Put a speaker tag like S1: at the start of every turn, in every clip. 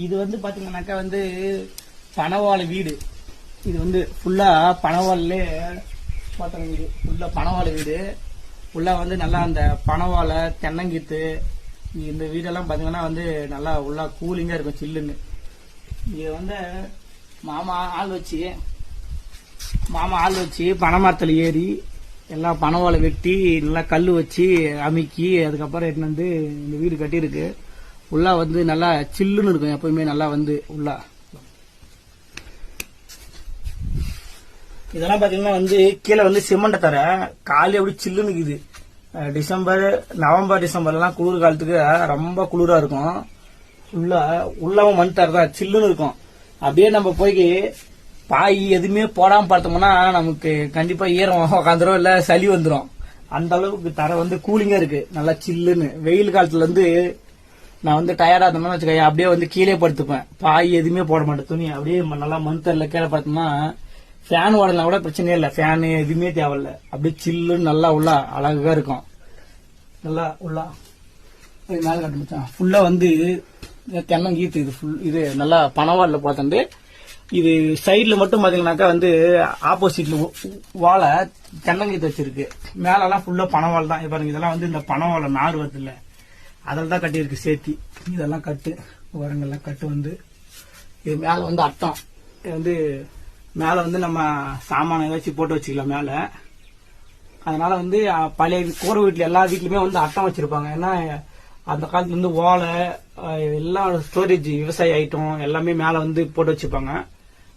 S1: இது வந்து பாத்தீங்கன்னாக்கா வந்து பனவாழை வீடு. இது வந்து ஃபுல்லா பனவாழே பார்த்தோம். வீடு ஃபுல்லா பனவாழை வீடு. ஃபுல்லா வந்து நல்லா அந்த பனவாழை தென்னங்கீத்து இந்த வீடெல்லாம் பாத்தீங்கன்னா வந்து நல்லா உள்ள கூலிங்கா இருக்கும், சில்லுன்னு. இது வந்து மாமா ஆள் வச்சு பனை மரத்துல ஏறி எல்லாம் பனவாழை வெட்டி நல்லா கல் வச்சு அமுக்கி அதுக்கப்புறம் எடுத்து வந்து இந்த வீடு கட்டியிருக்கு. உள்ள வந்து நல்லா சில்லுன்னு இருக்கும் எப்பவுமே. நல்லா வந்து உள்ள இதெல்லாம் பாத்தீங்கன்னா வந்து கீழே வந்து சிமெண்ட் தர காலி அப்படி சில்லுன்னு இருக்குது. நவம்பர் டிசம்பர்லாம் குளிர் காலத்துக்கு ரொம்ப குளிரா இருக்கும். உள்ளவும் மண் தரதான் சில்லுன்னு இருக்கும். அப்படியே நம்ம போய் பாய் எதுவுமே போடாம பார்த்தோம்னா நமக்கு கண்டிப்பா ஈரம் உக்காந்துரும், இல்ல சளி வந்துடும். அந்த அளவுக்கு தர வந்து கூலிங்கா இருக்கு, நல்லா சில்லுன்னு. வெயில் காலத்துல வந்து நான் வந்து டயர்டா இருந்தோம்னா வச்சுக்கோங்க, அப்படியே வந்து கீழே படுத்துப்பேன். பாய் எதுவுமே போட மாட்டேன், துணி அப்படியே நல்லா மண் தரல கீழே பார்த்தோம்னா ஃபேன் ஓடலாம் கூட பிரச்சனையே இல்லை, ஃபேனு எதுவுமே தேவையில்ல. அப்படியே சில்லுன்னு நல்லா உள்ள அழகா இருக்கும். நல்லா உள்ள மேல கட்டுச்சான் ஃபுல்லா வந்து தென்னங்கீத்து. இது ஃபுல் இது நல்லா பனவாழ்ல பார்த்துட்டு இது சைட்ல மட்டும் பாத்தீங்கன்னாக்கா வந்து ஆப்போசிட்ல வாழை தென்னங்கீத்து வச்சிருக்கு. மேலெல்லாம் ஃபுல்லா பனவாழ் தான். பாருங்க, இதெல்லாம் வந்து இந்த பனவாழை நார் வருது இல்ல, அதில் தான் கட்டியிருக்கு சேர்த்தி. இதெல்லாம் கட்டு உரங்கள்லாம் கட்டு வந்து இது மேல வந்து அட்டம். இது வந்து மேல வந்து நம்ம சாமான ஏதாச்சும் போட்டு வச்சுக்கலாம் மேல. அதனால வந்து பழைய கூரை வீட்டுல எல்லா வீட்லயுமே வந்து அட்டம் வச்சிருப்பாங்க. ஏன்னா அந்த காலத்துல வந்து ஓலை எல்லா ஸ்டோரேஜ் விவசாய ஐட்டம் எல்லாமே மேல வந்து போட்டு வச்சுப்பாங்க.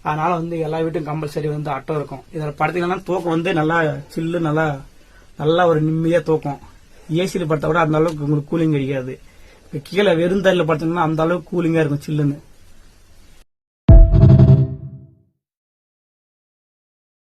S1: அதனால வந்து எல்லா வீட்டும் கம்பல்சரி வந்து அட்டம் இருக்கும். இதில் படுத்தீங்கன்னா தூக்கம் வந்து நல்லா சில்லு, நல்லா ஒரு நிம்மதியா தூக்கம். ஏசியில படுத்தா கூட அந்த அளவுக்கு உங்களுக்கு கூலிங் அடிக்காது. கீழே வெறுந்தரில் படுத்தீங்கன்னா அந்த அளவுக்கு கூலிங்கா இருக்கும், சில்லுன்னு.